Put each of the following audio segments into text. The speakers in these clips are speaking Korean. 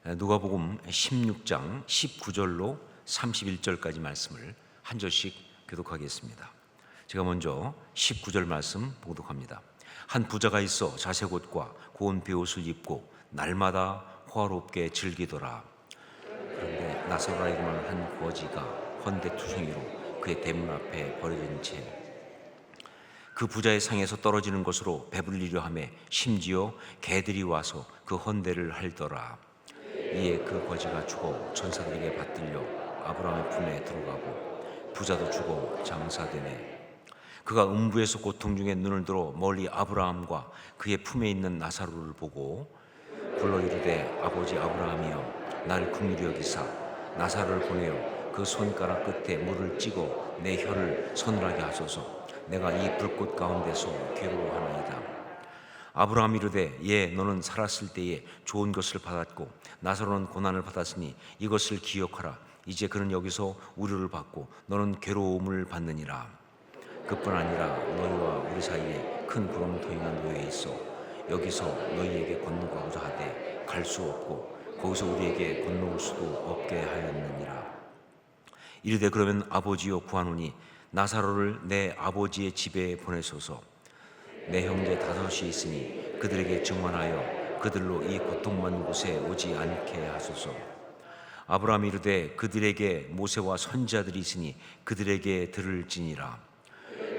누가복음 16장 19절로 31절까지 말씀을 한 절씩 교독하겠습니다. 제가 먼저 19절 말씀 봉독합니다. 한 부자가 있어 자색 옷과 고운 베옷을 입고 날마다 호화롭게 즐기더라. 그런데 나사로라 이름하는 한 거지가 헌데투성이로 그의 대문 앞에 버려진 채 그 부자의 상에서 떨어지는 것으로 배불리려 하매 심지어 개들이 와서 그 헌데를 핥더라. 이에 그 거지가 죽어 천사들에게 받들려 아브라함의 품에 들어가고 부자도 죽어 장사되네. 그가 음부에서 고통 중에 눈을 들어 멀리 아브라함과 그의 품에 있는 나사로를 보고 불러 이르되 아버지 아브라함이여 나를 긍휼히 여기사 나사로를 보내어 그 손가락 끝에 물을 찍어 내 혀를 서늘하게 하소서. 내가 이 불꽃 가운데서 괴로워하나이다. 아브라함이 이르되 예 너는 살았을 때에 좋은 것을 받았고 나사로는 고난을 받았으니 이것을 기억하라. 이제 그는 여기서 우려를 받고 너는 괴로움을 받느니라. 그뿐 아니라 너희와 우리 사이에 큰 구렁텅이가 놓여 있어 여기서 너희에게 건너가고자 하되 갈 수 없고 거기서 우리에게 건너올 수도 없게 하였느니라. 이르되 그러면 아버지여 구하노니 나사로를 내 아버지의 집에 보내소서. 내 형제 다섯이 있으니 그들에게 증언하여 그들로 이 고통받는 곳에 오지 않게 하소서. 아브라함이 이르되 그들에게 모세와 선지자들이 있으니 그들에게 들을지니라.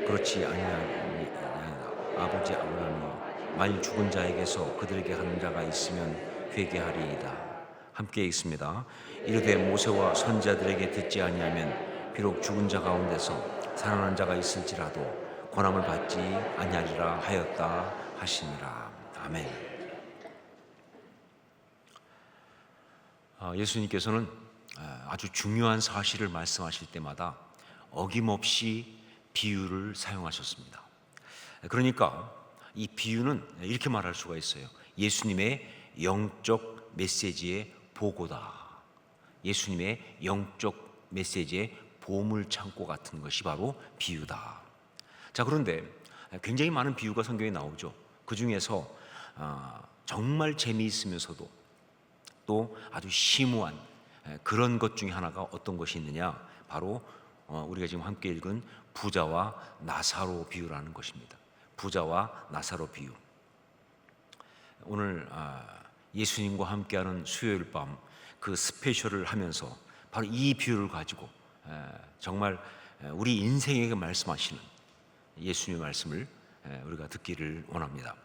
그렇지 아니하니이다. 아버지 아브라함이여 만일 죽은 자에게서 그들에게 하는 자가 있으면 회개하리이다. 함께 읽습니다. 이르되 모세와 선지자들에게 듣지 아니하면 비록 죽은 자 가운데서 살아난 자가 있을지라도 고난을 받지 아니하리라 하였다 하시니라. 아멘. 예수님께서는 아주 중요한 사실을 말씀하실 때마다 어김없이 비유를 사용하셨습니다. 그러니까 이 비유는 이렇게 말할 수가 있어요. 예수님의 영적 메시지의 보고다. 예수님의 영적 메시지의 보물창고 같은 것이 바로 비유다. 자, 그런데 굉장히 많은 비유가 성경에 나오죠. 그 중에서 정말 재미있으면서도 또 아주 심오한 그런 것 중에 하나가 어떤 것이 있느냐, 바로 우리가 지금 함께 읽은 부자와 나사로 비유라는 것입니다. 부자와 나사로 비유. 오늘 예수님과 함께하는 수요일 밤 그 스페셜을 하면서 바로 이 비유를 가지고 정말 우리 인생에게 말씀하시는 예수님의 말씀을 우리가 듣기를 원합니다.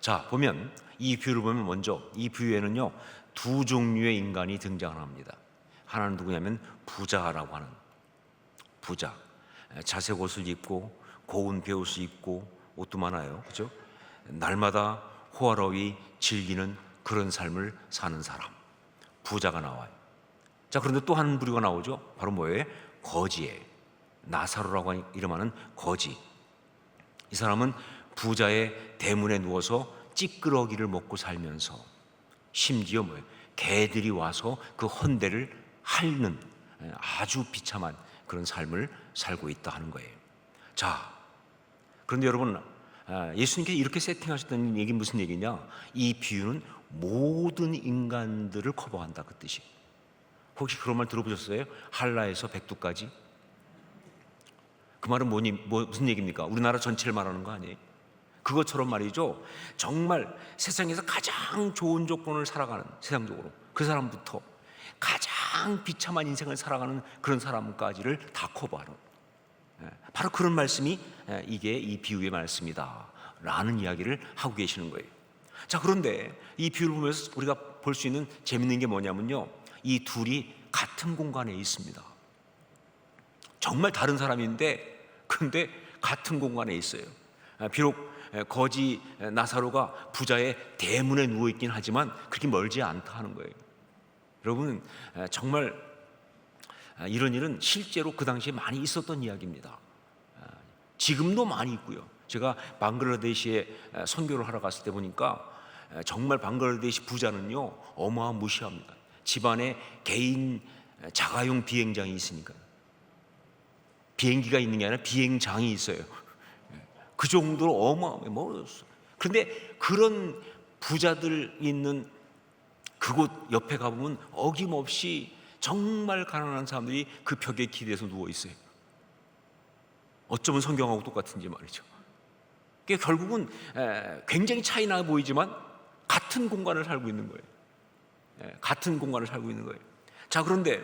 자, 보면 이 비유를 보면 먼저 이 비유에는요 두 종류의 인간이 등장을 합니다. 하나는 누구냐면 부자라고 하는 부자, 자색 옷을 입고 고운 베옷을 입고 옷도 많아요, 그렇죠? 날마다 호화로이 즐기는 그런 삶을 사는 사람, 부자가 나와요. 자, 그런데 또 한 부류가 나오죠. 바로 뭐예요? 거지예요. 나사로라고 이름하는 거지. 이 사람은 부자의 대문에 누워서 찌끄러기를 먹고 살면서 심지어 뭐예요? 개들이 와서 그 헌대를 핥는 아주 비참한 그런 삶을 살고 있다 하는 거예요. 자, 그런데 여러분, 예수님께서 이렇게 세팅하셨다는 얘기는 무슨 얘기냐? 이 비유는 모든 인간들을 커버한다, 그 뜻이. 혹시 그런 말 들어보셨어요? 한라에서 백두까지? 그 말은 무슨 얘기입니까? 우리나라 전체를 말하는 거 아니에요? 그것처럼 말이죠, 정말 세상에서 가장 좋은 조건을 살아가는, 세상적으로 그 사람부터 가장 비참한 인생을 살아가는 그런 사람까지를 다 커버하는, 바로 그런 말씀이 이게 이 비유의 말씀이다 라는 이야기를 하고 계시는 거예요. 자, 그런데 이 비유를 보면서 우리가 볼 수 있는 재밌는 게 뭐냐면요, 이 둘이 같은 공간에 있습니다. 정말 다른 사람인데 근데 같은 공간에 있어요. 비록 거지 나사로가 부자의 대문에 누워있긴 하지만 그렇게 멀지 않다 하는 거예요. 여러분, 정말 이런 일은 실제로 그 당시에 많이 있었던 이야기입니다. 지금도 많이 있고요. 제가 방글라데시에 선교를 하러 갔을 때 보니까 정말 방글라데시 부자는요 어마무시합니다. 집안에 개인 자가용 비행장이 있으니까, 비행기가 있는 게 아니라 비행장이 있어요. 그 정도로 어마어마해요. 그런데 그런 부자들 있는 그곳 옆에 가보면 어김없이 정말 가난한 사람들이 그 벽에 기대서 누워 있어요. 어쩌면 성경하고 똑같은지 말이죠. 그러니까 결국은 굉장히 차이나 보이지만 같은 공간을 살고 있는 거예요. 같은 공간을 살고 있는 거예요. 자, 그런데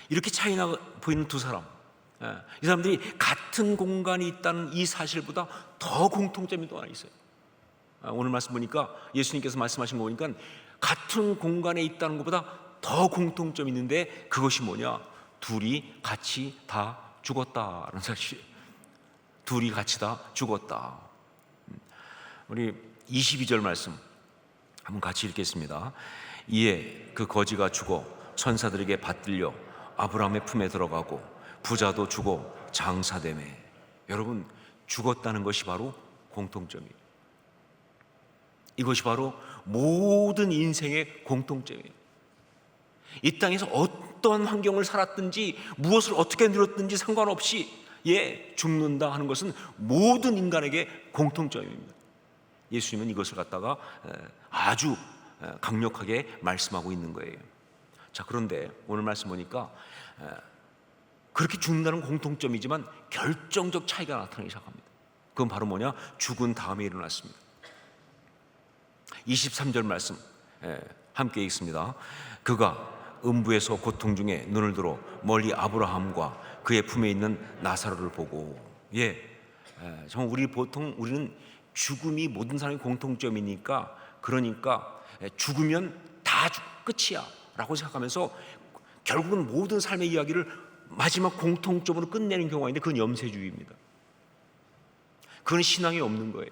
이렇게 차이나 보이는 두 사람, 이 사람들이 같은 공간이 있다는 이 사실보다 더 공통점이 또 하나 있어요. 오늘 말씀 보니까 예수님께서 말씀하신 거 보니까 같은 공간에 있다는 것보다 더 공통점이 있는데, 그것이 뭐냐? 둘이 같이 다 죽었다는 사실이에요. 둘이 같이 다 죽었다. 우리 22절 말씀 한번 같이 읽겠습니다. 이에 그 거지가 죽어 천사들에게 받들려 아브라함의 품에 들어가고 부자도 죽어 장사되매. 여러분, 죽었다는 것이 바로 공통점이에요. 이것이 바로 모든 인생의 공통점이에요. 이 땅에서 어떤 환경을 살았든지 무엇을 어떻게 누렸든지 상관없이 죽는다 하는 것은 모든 인간에게 공통점입니다. 예수님은 이것을 갖다가 아주 강력하게 말씀하고 있는 거예요. 자, 그런데 오늘 말씀 보니까 그렇게 죽는다는 공통점이지만 결정적 차이가 나타나기 시작합니다. 그건 바로 뭐냐? 죽은 다음에 일어났습니다. 23절 말씀 함께 읽습니다. 그가 음부에서 고통 중에 눈을 들어 멀리 아브라함과 그의 품에 있는 나사로를 보고. 정말 우리는 죽음이 모든 사람의 공통점이니까, 그러니까 죽으면 다 끝이야 라고 생각하면서 결국은 모든 삶의 이야기를 마지막 공통점으로 끝내는 경우가 있는데, 그건 염세주의입니다. 그건 신앙이 없는 거예요.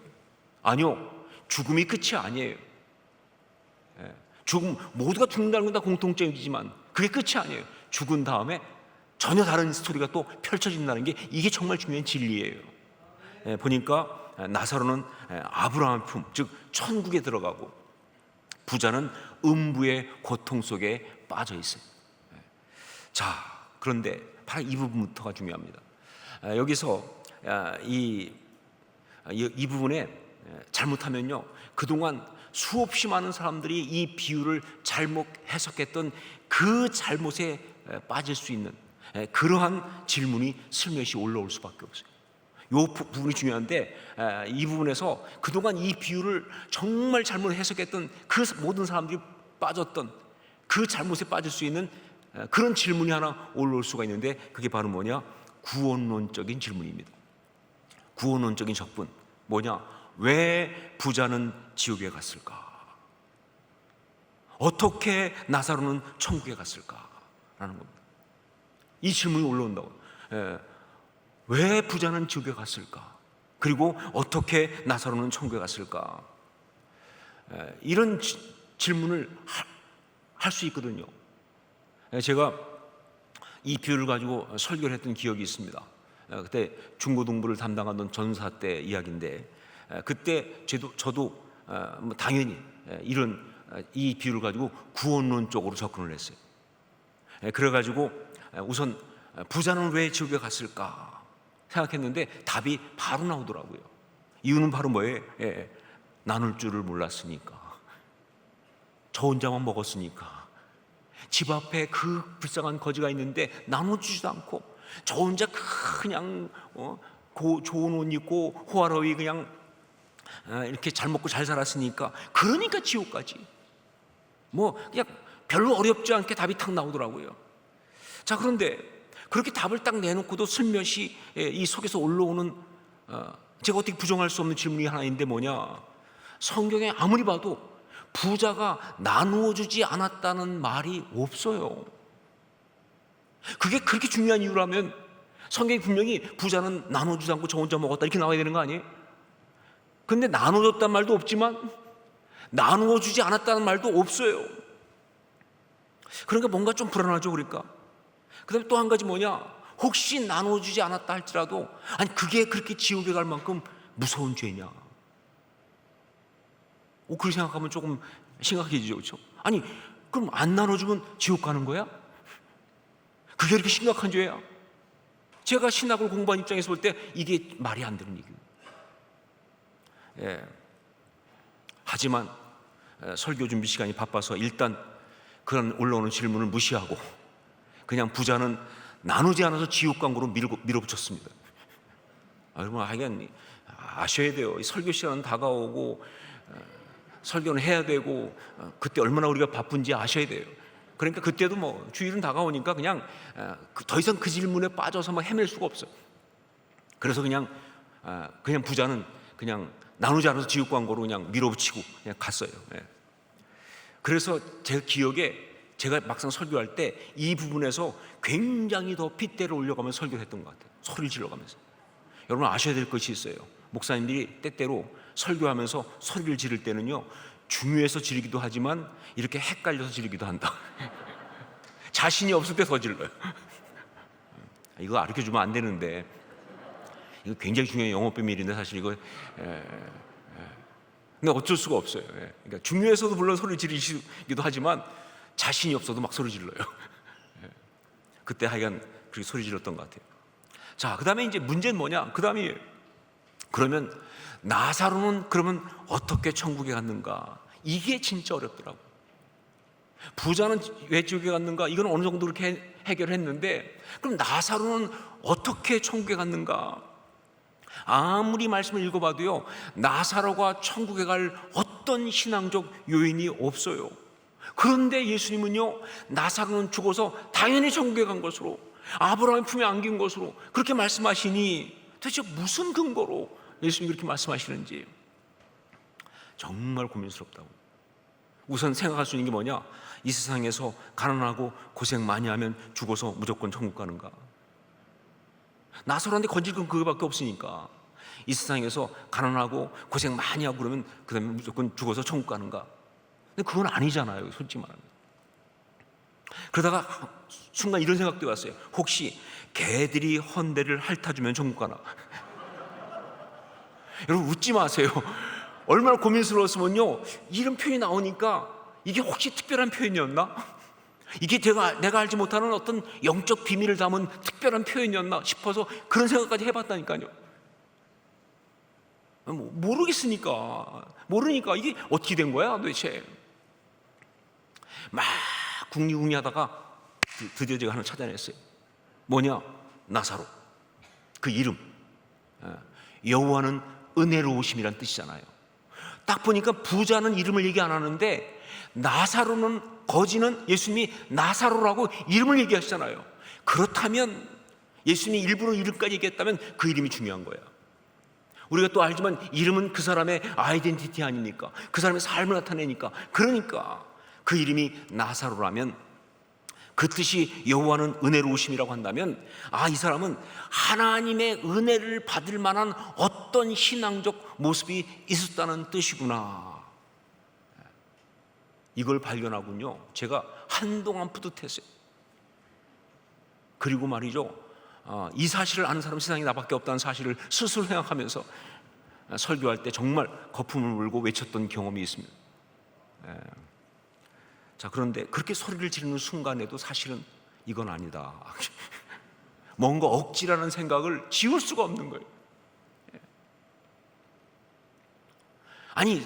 아니요, 죽음이 끝이 아니에요. 죽음, 모두가 죽는다는 건 다 공통점이지만 그게 끝이 아니에요. 죽은 다음에 전혀 다른 스토리가 또 펼쳐진다는 게, 이게 정말 중요한 진리예요. 보니까 나사로는 아브라함의 품, 즉 천국에 들어가고, 부자는 음부의 고통 속에 빠져 있어요. 자, 그런데 바로 이 부분부터가 중요합니다. 여기서 이 부분에 잘못하면요, 그동안 수없이 많은 사람들이 이 비유를 잘못 해석했던 그 잘못에 빠질 수 있는 그러한 질문이 슬며시 올라올 수밖에 없어요. 이 부분이 중요한데, 이 부분에서 그동안 이 비유를 정말 잘못 해석했던 그 모든 사람들이 빠졌던 그 잘못에 빠질 수 있는 그런 질문이 하나 올라올 수가 있는데, 그게 바로 뭐냐? 구원론적인 질문입니다. 구원론적인 접근. 뭐냐? 왜 부자는 지옥에 갔을까? 어떻게 나사로는 천국에 갔을까? 라는 겁니다. 이 질문이 올라온다고. 왜 부자는 지옥에 갔을까? 그리고 어떻게 나사로는 천국에 갔을까? 이런 질문을 할 수 있거든요. 제가 이 비유를 가지고 설교를 했던 기억이 있습니다. 그때 중고등부를 담당하던 전사 때 이야기인데, 그때 저도 당연히 이 비유를 가지고 구원론적으로 접근을 했어요. 그래가지고 우선 부자는 왜 지옥에 갔을까 생각했는데 답이 바로 나오더라고요. 이유는 바로 뭐예요? 나눌 줄을 몰랐으니까, 저 혼자만 먹었으니까, 집 앞에 그 불쌍한 거지가 있는데 나눠주지도 않고 저 혼자 그냥 좋은 옷 입고 호화로이 그냥 이렇게 잘 먹고 잘 살았으니까, 그러니까 지옥까지. 그냥 별로 어렵지 않게 답이 탁 나오더라고요. 자, 그런데 그렇게 답을 딱 내놓고도 슬며시 이 속에서 올라오는 제가 어떻게 부정할 수 없는 질문이 하나 있는데, 뭐냐? 성경에 아무리 봐도 부자가 나누어 주지 않았다는 말이 없어요. 그게 그렇게 중요한 이유라면 성경이 분명히 부자는 나눠주지 않고 저 혼자 먹었다 이렇게 나와야 되는 거 아니에요? 근데 나눠줬다는 말도 없지만 나누어 주지 않았다는 말도 없어요. 그러니까 뭔가 좀 불안하죠. 그러니까 그 다음에 또 한 가지 뭐냐, 혹시 나누어 주지 않았다 할지라도, 아니 그게 그렇게 지옥에 갈 만큼 무서운 죄냐? 그렇게 생각하면 조금 심각해지죠. 그렇죠? 아니 그럼 안 나눠주면 지옥 가는 거야? 그게 이렇게 심각한 죄야? 제가 신학을 공부한 입장에서 볼 때 이게 말이 안 되는 얘기예요. 하지만 설교 준비 시간이 바빠서 일단 그런 올라오는 질문을 무시하고 그냥 부자는 나누지 않아서 지옥 광고로 밀어붙였습니다. 여러분 하여간 아셔야 돼요. 설교 시간은 다가오고 설교는 해야 되고 그때 얼마나 우리가 바쁜지 아셔야 돼요. 그러니까 그때도 뭐 주일은 다가오니까 그냥 더 이상 그 질문에 빠져서 막 헤맬 수가 없어요. 그래서 그냥 부자는 그냥 나누지 않아서 지옥 광고로 그냥 밀어붙이고 그냥 갔어요. 그래서 제 기억에 제가 막상 설교할 때 이 부분에서 굉장히 더 핏대를 올려가면서 설교를 했던 것 같아요. 소리를 질러가면서. 여러분 아셔야 될 것이 있어요. 목사님들이 때때로 설교하면서 소리를 지를 때는요, 중요해서 지르기도 하지만 이렇게 헷갈려서 지르기도 한다. 자신이 없을 때 더 질러요. 이거 가르쳐주면 안 되는데, 이거 굉장히 중요한 영업 비밀인데 사실 이거 근데 어쩔 수가 없어요. 그러니까 중요해서도 물론 소리 지르시기도 하지만 자신이 없어도 막 소리 질러요. 그때 하여간 그렇게 소리 질렀던 것 같아요. 자, 그 다음에 이제 문제는 뭐냐? 그 다음에 그러면 나사로는 그러면 어떻게 천국에 갔는가? 이게 진짜 어렵더라고. 부자는 왜 지옥에 갔는가? 이건 어느 정도 그렇게 해결했는데, 그럼 나사로는 어떻게 천국에 갔는가? 아무리 말씀을 읽어봐도요, 나사로가 천국에 갈 어떤 신앙적 요인이 없어요. 그런데 예수님은요, 나사로는 죽어서 당연히 천국에 간 것으로, 아브라함의 품에 안긴 것으로 그렇게 말씀하시니 도대체 무슨 근거로 예수님이 그렇게 말씀하시는지 정말 고민스럽다고. 우선 생각할 수 있는 게 뭐냐? 이 세상에서 가난하고 고생 많이 하면 죽어서 무조건 천국 가는가? 나사로한테 건질 건 그거밖에 없으니까. 이 세상에서 가난하고 고생 많이 하고 그러면 그 다음에 무조건 죽어서 천국 가는가? 근데 그건 아니잖아요, 솔직히 말하면. 그러다가 순간 이런 생각도 왔어요. 혹시 개들이 헌대를 핥아주면 천국 가나? 여러분 웃지 마세요. 얼마나 고민스러웠으면요, 이런 표현이 나오니까 이게 혹시 특별한 표현이었나? 이게 내가 알지 못하는 어떤 영적 비밀을 담은 특별한 표현이었나 싶어서 그런 생각까지 해봤다니까요. 모르니까 이게 어떻게 된 거야 도대체. 막 궁리궁리하다가 드디어 제가 하나 찾아냈어요. 뭐냐? 나사로. 그 이름 여호와는 은혜로우심이란 뜻이잖아요. 딱 보니까 부자는 이름을 얘기 안 하는데 나사로는, 거지는 예수님이 나사로라고 이름을 얘기하시잖아요. 그렇다면 예수님이 일부러 이름까지 얘기했다면 그 이름이 중요한 거예요. 우리가 또 알지만 이름은 그 사람의 아이덴티티 아닙니까? 그 사람의 삶을 나타내니까. 그러니까 그 이름이 나사로라면, 그 뜻이 여호와는 은혜로우심이라고 한다면, 이 사람은 하나님의 은혜를 받을 만한 어떤 신앙적 모습이 있었다는 뜻이구나. 이걸 발견하군요. 제가 한동안 뿌듯했어요. 그리고 말이죠, 이 사실을 아는 사람 세상에 나밖에 없다는 사실을 스스로 생각하면서 설교할 때 정말 거품을 물고 외쳤던 경험이 있습니다. 자, 그런데 그렇게 소리를 지르는 순간에도 사실은 이건 아니다. 뭔가 억지라는 생각을 지울 수가 없는 거예요. 아니,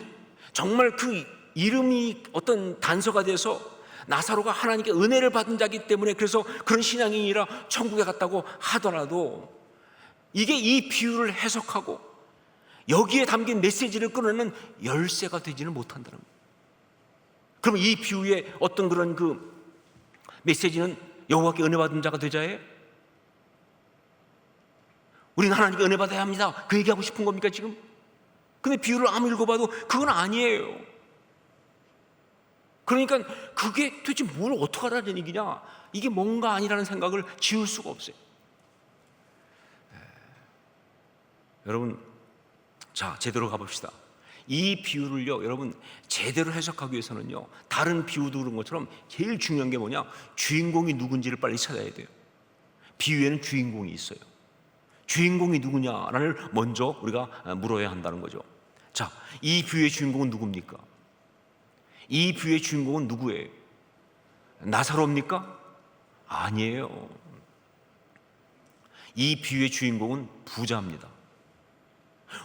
정말 그 이름이 어떤 단서가 돼서 나사로가 하나님께 은혜를 받은 자이기 때문에 그래서 그런 신앙이 아니라 천국에 갔다고 하더라도 이게 이 비유를 해석하고 여기에 담긴 메시지를 끊어내는 열쇠가 되지는 못한다는 거예요. 그럼 이 비유의 어떤 그런 그 메시지는 여호와께 은혜 받은 자가 되자예요? 우리는 하나님께 은혜 받아야 합니다, 그 얘기하고 싶은 겁니까 지금? 근데 비유를 아무리 읽어봐도 그건 아니에요. 그러니까 그게 도대체 뭘 어떻게 하라는 얘기냐, 이게 뭔가 아니라는 생각을 지울 수가 없어요. 여러분, 자, 제대로 가봅시다. 이 비유를요, 여러분 제대로 해석하기 위해서는요, 다른 비유도 그런 것처럼 제일 중요한 게 뭐냐, 주인공이 누군지를 빨리 찾아야 돼요. 비유에는 주인공이 있어요. 주인공이 누구냐를 먼저 우리가 물어야 한다는 거죠. 자, 이 비유의 주인공은 누굽니까? 이 비유의 주인공은 누구예요? 나사로입니까? 아니에요. 이 비유의 주인공은 부자입니다.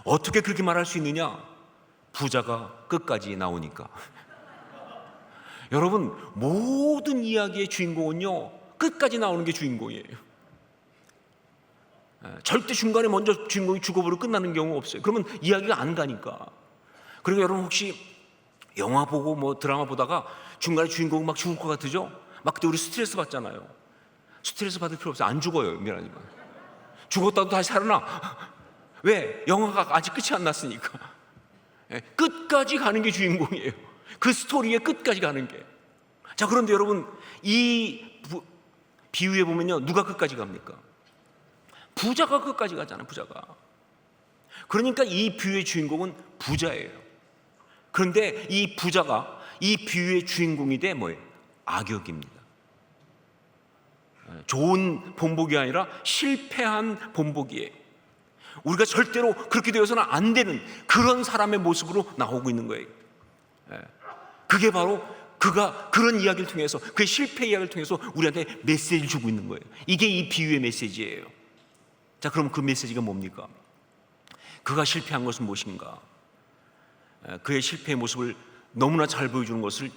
어떻게 그렇게 말할 수 있느냐? 부자가 끝까지 나오니까. 여러분, 모든 이야기의 주인공은요, 끝까지 나오는 게 주인공이에요. 절대 중간에 먼저 주인공이 죽어버리고 끝나는 경우가 없어요. 그러면 이야기가 안 가니까. 그리고 여러분, 혹시 영화 보고 뭐 드라마 보다가 중간에 주인공이 막 죽을 것 같으죠? 막 그때 우리 스트레스 받잖아요. 스트레스 받을 필요 없어요. 안 죽어요, 미안하지만. 죽었다도 다시 살아나. 왜? 영화가 아직 끝이 안 났으니까. 끝까지 가는 게 주인공이에요. 그 스토리의 끝까지 가는 게. 자, 그런데 여러분, 이 비유에 보면요, 누가 끝까지 갑니까? 부자가 끝까지 가잖아요. 부자가. 그러니까 이 비유의 주인공은 부자예요. 그런데 이 부자가 이 비유의 주인공이 돼 뭐예요? 악역입니다. 좋은 본복이 아니라 실패한 본복이에요. 우리가 절대로 그렇게 되어서는 안 되는 그런 사람의 모습으로 나오고 있는 거예요. 그게 바로 그가 그런 이야기를 통해서, 그의 실패 이야기를 통해서 우리한테 메시지를 주고 있는 거예요. 이게 이 비유의 메시지예요. 자, 그럼 그 메시지가 뭡니까? 그가 실패한 것은 무엇인가? 그의 실패의 모습을 너무나 잘 보여주는 것을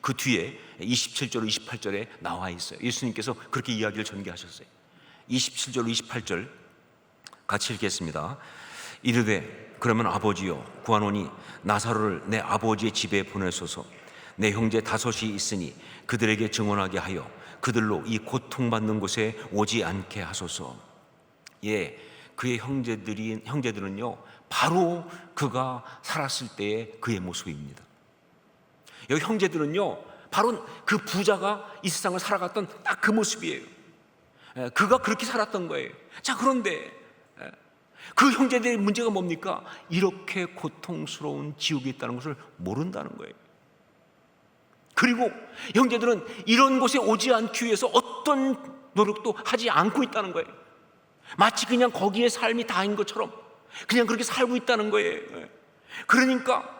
그 뒤에 27절, 28절에 나와 있어요. 예수님께서 그렇게 이야기를 전개하셨어요. 27절, 28절 같이 읽겠습니다. 이르되 그러면 아버지여 구하노니 나사로를 내 아버지의 집에 보내소서. 내 형제 다섯이 있으니 그들에게 증언하게 하여 그들로 이 고통받는 곳에 오지 않게 하소서. 예, 그의 형제들은요, 바로 그가 살았을 때의 그의 모습입니다. 여기 형제들은요, 바로 그 부자가 이 세상을 살아갔던 딱 그 모습이에요. 그가 그렇게 살았던 거예요. 자, 그런데 그 형제들의 문제가 뭡니까? 이렇게 고통스러운 지옥이 있다는 것을 모른다는 거예요. 그리고 형제들은 이런 곳에 오지 않기 위해서 어떤 노력도 하지 않고 있다는 거예요. 마치 그냥 거기에 삶이 다인 것처럼 그냥 그렇게 살고 있다는 거예요. 그러니까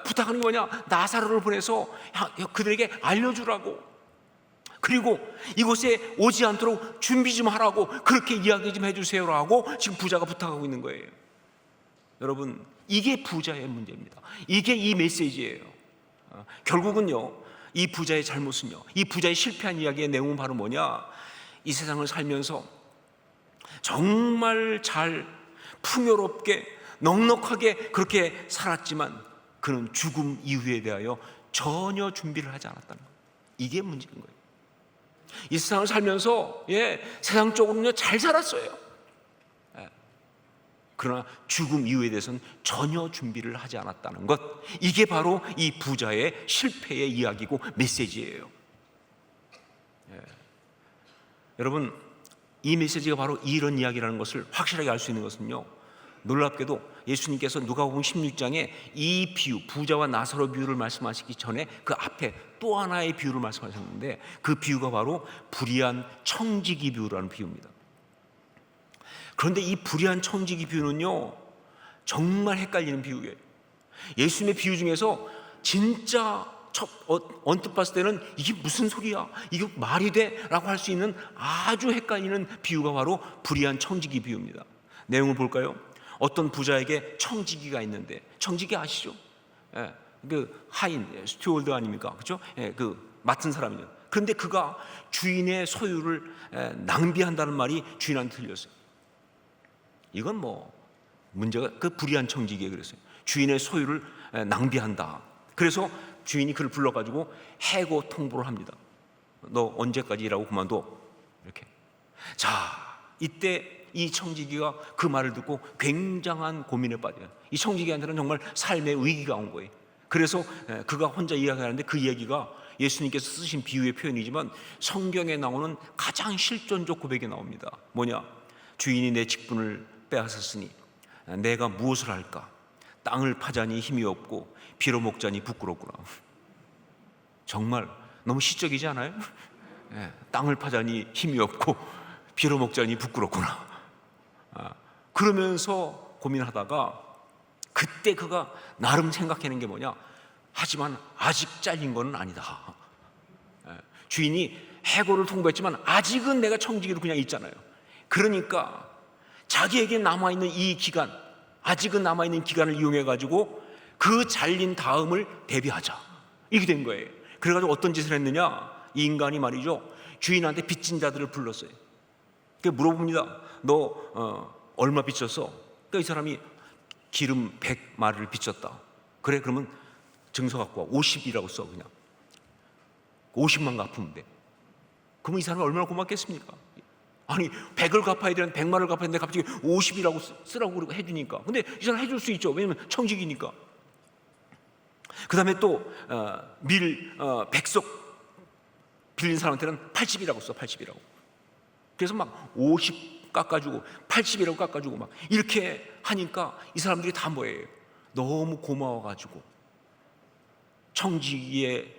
부탁하는 게 뭐냐? 나사로를 보내서 그들에게 알려주라고, 그리고 이곳에 오지 않도록 준비 좀 하라고, 그렇게 이야기 좀 해주세요라고 지금 부자가 부탁하고 있는 거예요. 여러분, 이게 부자의 문제입니다. 이게 이 메시지예요. 결국은요, 이 부자의 잘못은요, 이 부자의 실패한 이야기의 내용은 바로 뭐냐? 이 세상을 살면서 정말 잘 풍요롭게 넉넉하게 그렇게 살았지만 그는 죽음 이후에 대하여 전혀 준비를 하지 않았다는 거예요. 이게 문제인 거예요. 이 세상을 살면서 세상적으로는 잘 살았어요. 그러나 죽음 이후에 대해서는 전혀 준비를 하지 않았다는 것, 이게 바로 이 부자의 실패의 이야기고 메시지예요. 여러분, 이 메시지가 바로 이런 이야기라는 것을 확실하게 알 수 있는 것은요, 놀랍게도 예수님께서 누가복음 16장에 이 비유, 부자와 나사로 비유를 말씀하시기 전에 그 앞에 또 하나의 비유를 말씀하셨는데, 그 비유가 바로 불의한 청지기 비유라는 비유입니다. 그런데 이 불의한 청지기 비유는요, 정말 헷갈리는 비유예요. 예수님의 비유 중에서 진짜 언뜻 봤을 때는 이게 무슨 소리야? 이게 말이 돼? 라고 할 수 있는 아주 헷갈리는 비유가 바로 불의한 청지기 비유입니다. 내용을 볼까요? 어떤 부자에게 청지기가 있는데, 청지기 아시죠? 그 하인, 스튜어드 아닙니까? 그렇죠? 그 맡은 사람이죠. 그런데 그가 주인의 소유를 낭비한다는 말이 주인한테 들렸어요. 이건 뭐 문제가, 그 불의한 청지기에 그랬어요. 주인의 소유를 낭비한다. 그래서 주인이 그를 불러가지고 해고 통보를 합니다. 너 언제까지 일하고 그만둬? 이렇게. 자, 이때 이 청지기가 그 말을 듣고 굉장한 고민에 빠져요. 이 청지기한테는 정말 삶의 위기가 온 거예요. 그래서 그가 혼자 이야기하는데, 그 얘기가 예수님께서 쓰신 비유의 표현이지만 성경에 나오는 가장 실존적 고백이 나옵니다. 뭐냐? 주인이 내 직분을 빼앗았으니 내가 무엇을 할까? 땅을 파자니 힘이 없고 비로 먹자니 부끄럽구나. 정말 너무 시적이지 않아요? 땅을 파자니 힘이 없고 비로 먹자니 부끄럽구나. 그러면서 고민하다가 그때 그가 나름 생각해낸 게 뭐냐? 하지만 아직 잘린 건 아니다. 주인이 해고를 통보했지만 아직은 내가 청지기로 그냥 있잖아요. 그러니까 자기에게 남아있는 이 기간, 아직은 남아있는 기간을 이용해가지고 그 잘린 다음을 대비하자, 이렇게 된 거예요. 그래가지고 어떤 짓을 했느냐, 이 인간이 말이죠, 주인한테 빚진 자들을 불렀어요. 물어봅니다. 너 얼마 빚졌어? 그러니까 이 사람이 기름 100마리를 빚졌다. 그래, 그러면 증서 갖고 와. 50이라고 써. 그냥 50만 갚으면 돼. 그러면 이 사람이 얼마나 고맙겠습니까? 아니 100을 갚아야 되는데 100마리를 갚아야 되는데 갑자기 50이라고 쓰라고 해주니까. 근데 이 사람 해줄 수 있죠. 왜냐면 청직이니까. 그 다음에 또 백석 빌린 사람한테는 80이라고 써. 80이라고. 그래서 막 50 깎아주고 80이라고 깎아주고 막 이렇게 하니까 이 사람들이 다 뭐예요? 너무 고마워가지고 청지기의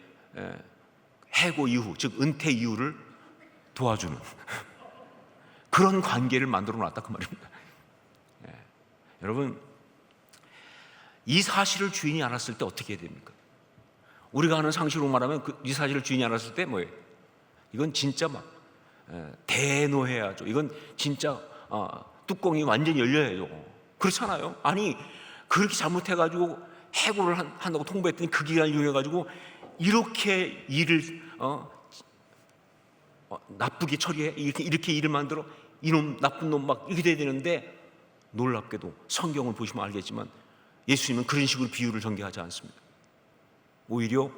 해고 이후, 즉 은퇴 이후를 도와주는 그런 관계를 만들어 놨다 그 말입니다. 여러분, 이 사실을 주인이 알았을 때 어떻게 해야 됩니까? 우리가 하는 상식으로 말하면 이 사실을 주인이 알았을 때 뭐예요? 이건 진짜 막 대노해야죠. 이건 진짜 뚜껑이 완전히 열려야죠. 그렇잖아요. 아니 그렇게 잘못해가지고 해고를 한다고 통보했더니 그 기간을 이용해가지고 이렇게 일을 나쁘게 처리해, 이렇게 일을 만들어, 이놈 나쁜 놈 막 이렇게 돼야 되는데, 놀랍게도 성경을 보시면 알겠지만 예수님은 그런 식으로 비유를 전개하지 않습니다. 오히려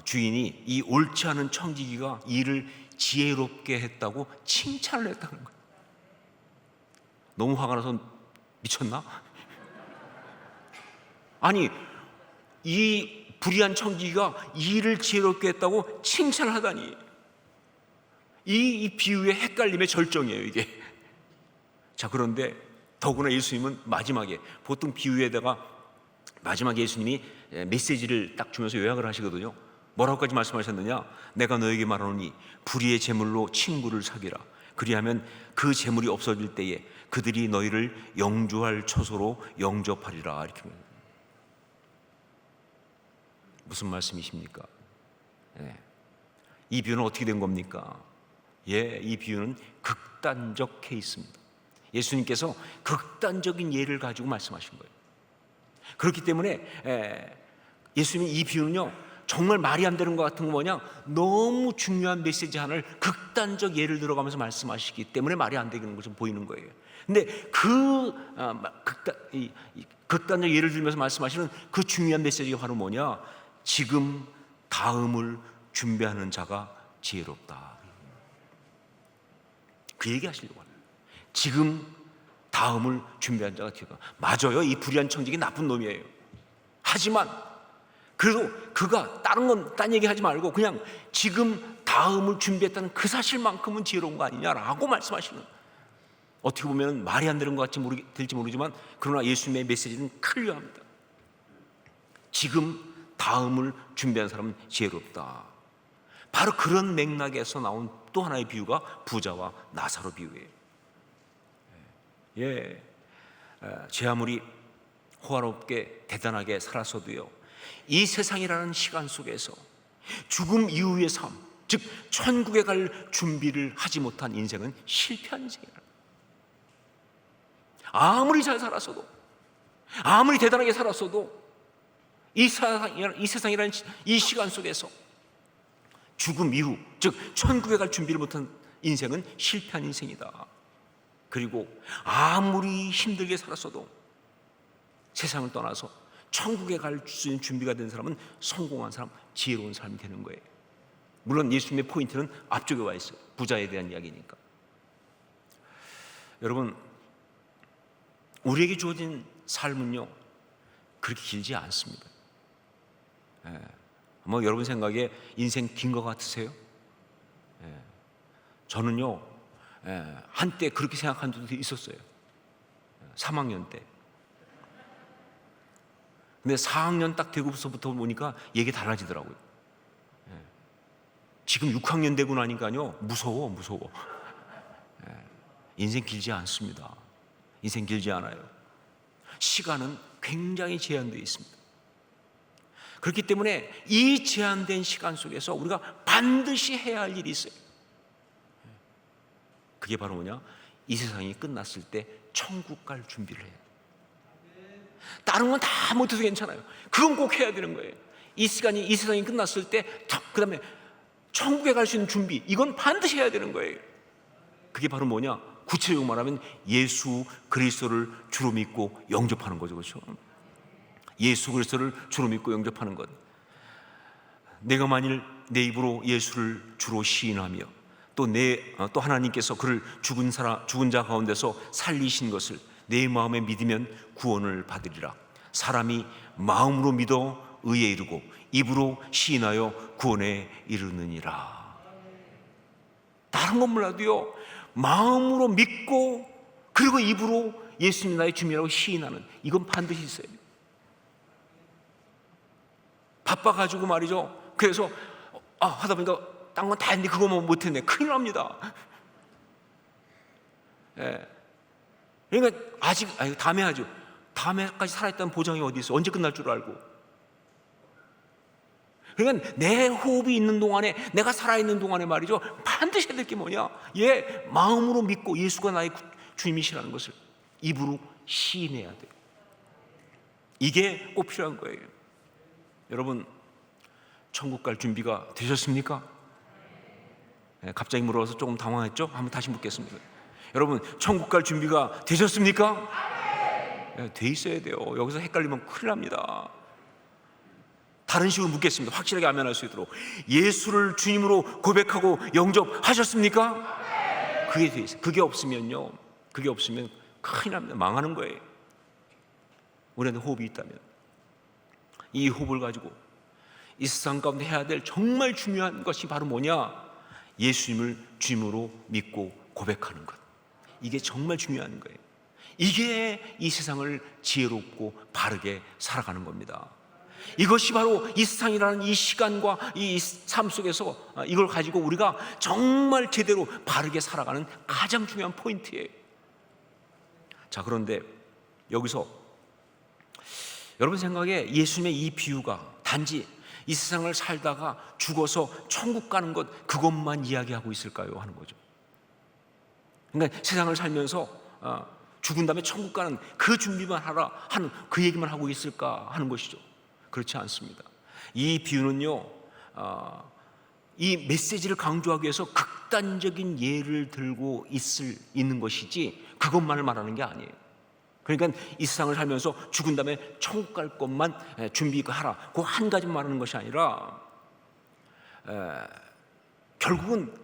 주인이 이 옳지 않은 청지기가 일을 지혜롭게 했다고 칭찬을 했다는 거예요. 너무 화가 나서 미쳤나? 아니 이 불의한 청지기가 일을 지혜롭게 했다고 칭찬을 하다니, 이 비유의 헷갈림의 절정이에요 이게. 자, 그런데 더구나 예수님은 마지막에, 보통 비유에다가 마지막에 예수님이 메시지를 딱 주면서 요약을 하시거든요. 뭐라고까지 말씀하셨느냐? 내가 너에게 말하노니 불의의 재물로 친구를 사귀라. 그리하면 그 재물이 없어질 때에 그들이 너희를 영주할 처소로 영접하리라. 이렇게. 무슨 말씀이십니까? 이 비유는 어떻게 된 겁니까? 이 비유는 극단적 케이스입니다. 예수님께서 극단적인 예를 가지고 말씀하신 거예요. 그렇기 때문에 예수님이 이 비유는요, 정말 말이 안 되는 것 같은 거 뭐냐, 너무 중요한 메시지 하나를 극단적 예를 들어가면서 말씀하시기 때문에 말이 안 되는 것처럼 보이는 거예요. 근데 극단적 예를 들면서 말씀하시는 그 중요한 메시지가 바로 뭐냐, 지금 다음을 준비하는 자가 지혜롭다. 그 얘기 하시려고 합니다. 지금 다음을 준비한 자가 지혜롭다. 맞아요, 이 불의한 청지기 나쁜 놈이에요. 하지만 그래도 그가 딴 얘기 하지 말고 그냥 지금 다음을 준비했다는 그 사실만큼은 지혜로운 거 아니냐라고 말씀하시는, 어떻게 보면 말이 안 되는 것 같이 될지 모르지만 그러나 예수님의 메시지는 클리어합니다. 지금 다음을 준비한 사람은 지혜롭다. 바로 그런 맥락에서 나온 또 하나의 비유가 부자와 나사로 비유예요. 제 아무리 호화롭게 대단하게 살았어도요, 이 세상이라는 시간 속에서 죽음 이후의 삶, 즉 천국에 갈 준비를 하지 못한 인생은 실패한 인생이라. 아무리 잘 살았어도, 아무리 대단하게 살았어도 이 세상이라는 이 시간 속에서 죽음 이후, 즉 천국에 갈 준비를 못한 인생은 실패한 인생이다. 그리고 아무리 힘들게 살았어도 세상을 떠나서 천국에 갈 수 있는 준비가 된 사람은 성공한 사람, 지혜로운 사람이 되는 거예요. 물론 예수님의 포인트는 앞쪽에 와 있어요. 부자에 대한 이야기니까. 여러분, 우리에게 주어진 삶은요, 그렇게 길지 않습니다. 여러분 생각에 인생 긴 것 같으세요? 저는요, 한때 그렇게 생각한 적도 있었어요. 3학년 때. 근데 4학년 딱 되고서부터 보니까 얘기 달라지더라고요. 지금 6학년 되고 나니까요, 무서워. 인생 길지 않습니다. 인생 길지 않아요. 시간은 굉장히 제한되어 있습니다. 그렇기 때문에 이 제한된 시간 속에서 우리가 반드시 해야 할 일이 있어요. 그게 바로 뭐냐? 이 세상이 끝났을 때 천국 갈 준비를 해야 돼요. 다른 건 다 못해서 괜찮아요. 그건 꼭 해야 되는 거예요. 이 시간이, 이 세상이 끝났을 때 그 다음에 천국에 갈 수 있는 준비, 이건 반드시 해야 되는 거예요. 그게 바로 뭐냐? 구체적으로 말하면 예수 그리스도를 주로 믿고 영접하는 거죠. 그렇죠? 예수 그리스도를 주로 믿고 영접하는 것. 내가 만일 내 입으로 예수를 주로 시인하며 또 하나님께서 그를 죽은 자 가운데서 살리신 것을 내 마음에 믿으면 구원을 받으리라. 사람이 마음으로 믿어 의에 이르고 입으로 시인하여 구원에 이르느니라. 다른 건 몰라도요, 마음으로 믿고 그리고 입으로 예수님 나의 주님이라고 시인하는, 이건 반드시 있어야 돼요. 바빠가지고 말이죠. 그래서 하다 보니까 딴 건 다 했는데 그거만 못했네. 큰일 납니다. 예. 그러니까 다음에 하죠. 다음에까지 살아있다는 보장이 어디 있어? 언제 끝날 줄 알고. 그러니까 내 호흡이 있는 동안에, 내가 살아있는 동안에 말이죠, 반드시 해야 될 게 뭐냐? 마음으로 믿고 예수가 나의 주님이시라는 것을 입으로 시인해야 돼요. 이게 꼭 필요한 거예요. 여러분, 천국 갈 준비가 되셨습니까? 갑자기 물어서 조금 당황했죠? 한번 다시 묻겠습니다. 여러분, 천국 갈 준비가 되셨습니까? 돼 있어야 돼요. 여기서 헷갈리면 큰일 납니다. 다른 식으로 묻겠습니다. 확실하게 아멘할 수 있도록. 예수를 주님으로 고백하고 영접하셨습니까? 그게 돼 있어요. 그게 없으면 큰일 납니다. 망하는 거예요. 우리한테 호흡이 있다면. 이 호흡을 가지고 이 세상 가운데 해야 될 정말 중요한 것이 바로 뭐냐? 예수님을 주님으로 믿고 고백하는 것. 이게 정말 중요한 거예요. 이게 이 세상을 지혜롭고 바르게 살아가는 겁니다. 이것이 바로 이 세상이라는 이 시간과 이 삶 속에서 이걸 가지고 우리가 정말 제대로 바르게 살아가는 가장 중요한 포인트예요. 자, 그런데 여기서 여러분 생각에 예수님의 이 비유가 단지 이 세상을 살다가 죽어서 천국 가는 것, 그것만 이야기하고 있을까요? 하는 거죠. 그러니까 세상을 살면서 죽은 다음에 천국 가는 그 준비만 하라 하는 그 얘기만 하고 있을까 하는 것이죠. 그렇지 않습니다. 이 비유는요, 이 메시지를 강조하기 위해서 극단적인 예를 들고 있는 것이지 그것만을 말하는 게 아니에요. 그러니까 이 세상을 살면서 죽은 다음에 천국 갈 것만 준비하라, 그 한 가지만 말하는 것이 아니라 결국은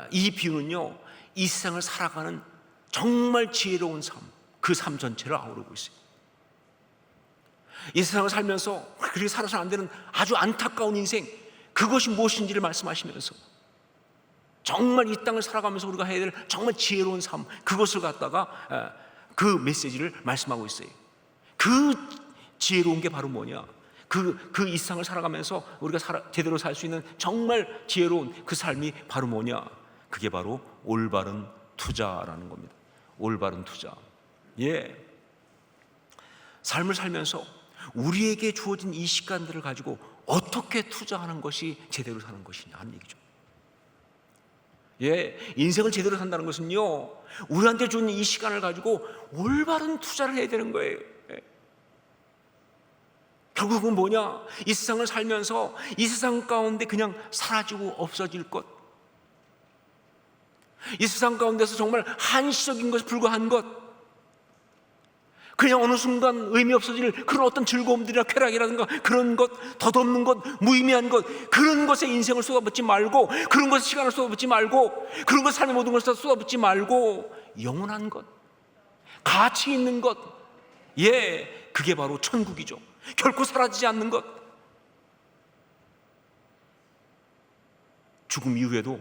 이 비유는요, 이 세상을 살아가는 정말 지혜로운 삶, 그 삶 전체를 아우르고 있어요. 이 세상을 살면서 그렇게 살아서 안 되는 아주 안타까운 인생, 그것이 무엇인지를 말씀하시면서 정말 이 땅을 살아가면서 우리가 해야 될 정말 지혜로운 삶, 그것을 갖다가 그 메시지를 말씀하고 있어요. 그 지혜로운 게 바로 뭐냐? 그 이 세상을 살아가면서 우리가 제대로 살 수 있는 정말 지혜로운 그 삶이 바로 뭐냐? 그게 바로 올바른 투자라는 겁니다. 올바른 투자. 삶을 살면서 우리에게 주어진 이 시간들을 가지고 어떻게 투자하는 것이 제대로 사는 것이냐 하는 얘기죠. 인생을 제대로 산다는 것은요, 우리한테 준 이 시간을 가지고 올바른 투자를 해야 되는 거예요. 결국은 뭐냐? 이 세상을 살면서 이 세상 가운데 그냥 사라지고 없어질 것, 이 세상 가운데서 정말 한시적인 것에 불과한 것, 그냥 어느 순간 의미 없어질 그런 어떤 즐거움들이나 쾌락이라든가 그런 것, 덧없는 것, 무의미한 것, 그런 것에 인생을 쏟아붓지 말고, 그런 것에 시간을 쏟아붓지 말고, 그런 것 삶의 모든 것을 쏟아붓지 말고 영원한 것, 가치 있는 것, 그게 바로 천국이죠. 결코 사라지지 않는 것, 죽음 이후에도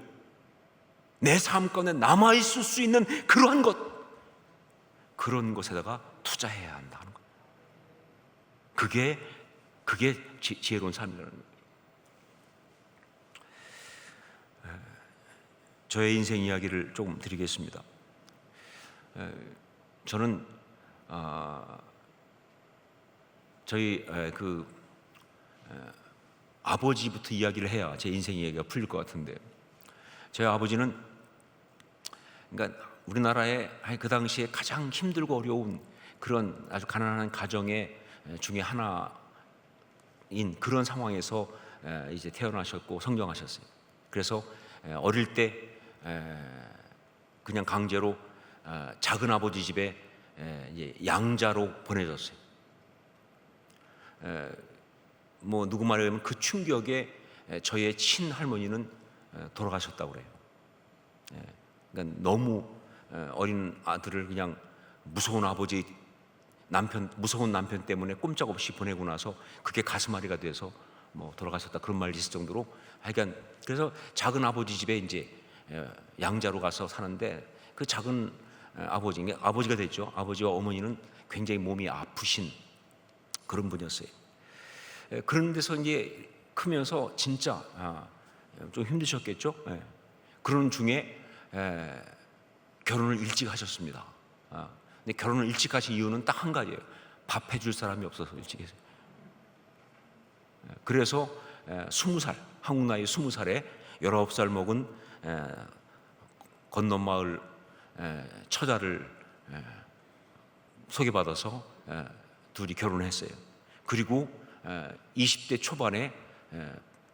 내 삶 가운데 남아있을 수 있는 그러한 것, 그런 것에다가 투자해야 한다는 것. 그게 지혜로운 삶이라는 거예요. 저의 인생 이야기를 조금 드리겠습니다. 저는 저희 아버지부터 이야기를 해야 제 인생 이야기가 풀릴 것 같은데, 저희 아버지는 그러니까 우리나라의 그 당시에 가장 힘들고 어려운 그런 아주 가난한 가정의 중에 하나 그런 상황에서 이제 태어나셨고 성장하셨어요. 그래서 어릴 때 그냥 강제로 작은 아버지 집에 이제 양자로 보내졌어요. 뭐 누구 말에 의하면 그 충격에 저의 친할머니는 돌아가셨다고 그래요. 그러니까 너무 어린 아들을 그냥 무서운 남편 때문에 꼼짝없이 보내고 나서 그게 가슴앓이가 돼서 뭐 돌아가셨다 그런 말이 있을 정도로, 하여간 그래서 작은 아버지 집에 이제 양자로 가서 사는데, 그 작은 아버지가 됐죠. 아버지와 어머니는 굉장히 몸이 아프신 그런 분이었어요. 그런 데서 이제 크면서 진짜 좀 힘드셨겠죠. 그런 중에 결혼을 일찍 하셨습니다. 근데 결혼을 일찍 하신 이유는 딱 한 가지예요. 밥 해줄 사람이 없어서 일찍 했어요. 그래서 20살, 한국 나이 20살에 19살 먹은 건넌 마을 처자를 소개받아서 둘이 결혼을 했어요. 그리고 20대 초반에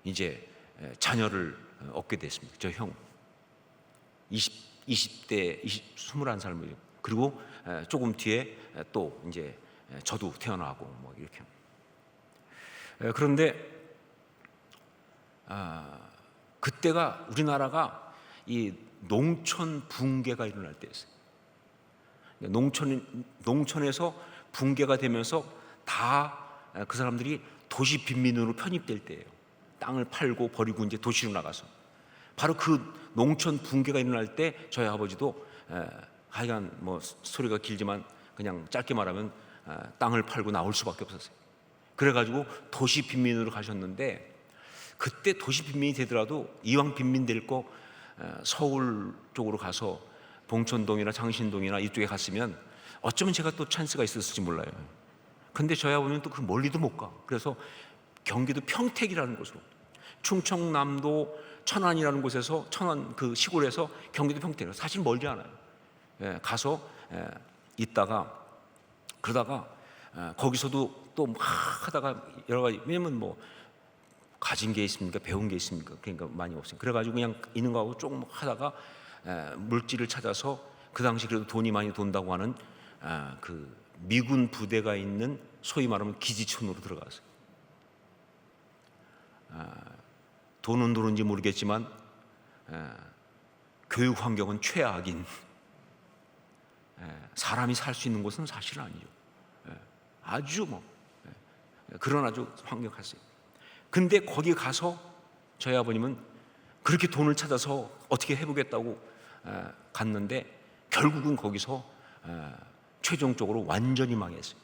이제 자녀를 얻게 됐습니다. 저 형 20대 21살, 그리고 조금 뒤에 또 이제 저도 태어나고 뭐 이렇게. 그런데 그때가 우리나라가 이 농촌 붕괴가 일어날 때였어요. 농촌에서 붕괴가 되면서 다 그 사람들이 도시 빈민으로 편입될 때예요. 땅을 팔고 버리고 이제 도시로 나가서. 바로 그 농촌 붕괴가 일어날 때 저희 아버지도 하여간 뭐 소리가 길지만 그냥 짧게 말하면 땅을 팔고 나올 수밖에 없었어요. 그래가지고 도시 빈민으로 가셨는데, 그때 도시 빈민이 되더라도 이왕 빈민 될 거 서울 쪽으로 가서 봉천동이나 장신동이나 이쪽에 갔으면 어쩌면 제가 또 찬스가 있었을지 몰라요. 근데 저희 아버지는 또 그 멀리도 못 가. 그래서 경기도 평택이라는 곳으로, 충청남도 천안이라는 곳에서, 천안 그 시골에서 경기도 평택, 사실 멀지 않아요. 가서 있다가, 그러다가 거기서도 또 막 하다가 여러 가지, 왜냐면 뭐 가진 게 있습니까? 배운 게 있습니까? 그러니까 많이 없어요. 그래가지고 그냥 있는 거하고 조금 하다가 물질을 찾아서, 그 당시 그래도 돈이 많이 돈다고 하는 그 미군 부대가 있는, 소위 말하면 기지촌으로 들어갔어요. 돈은 들어온지 모르겠지만 교육 환경은 최악인, 사람이 살 수 있는 곳은 사실은 아니죠. 아주 뭐 그런 아주 환경했어요. 근데 거기 가서 저희 아버님은 그렇게 돈을 찾아서 어떻게 해보겠다고 갔는데, 결국은 거기서 최종적으로 완전히 망했어요.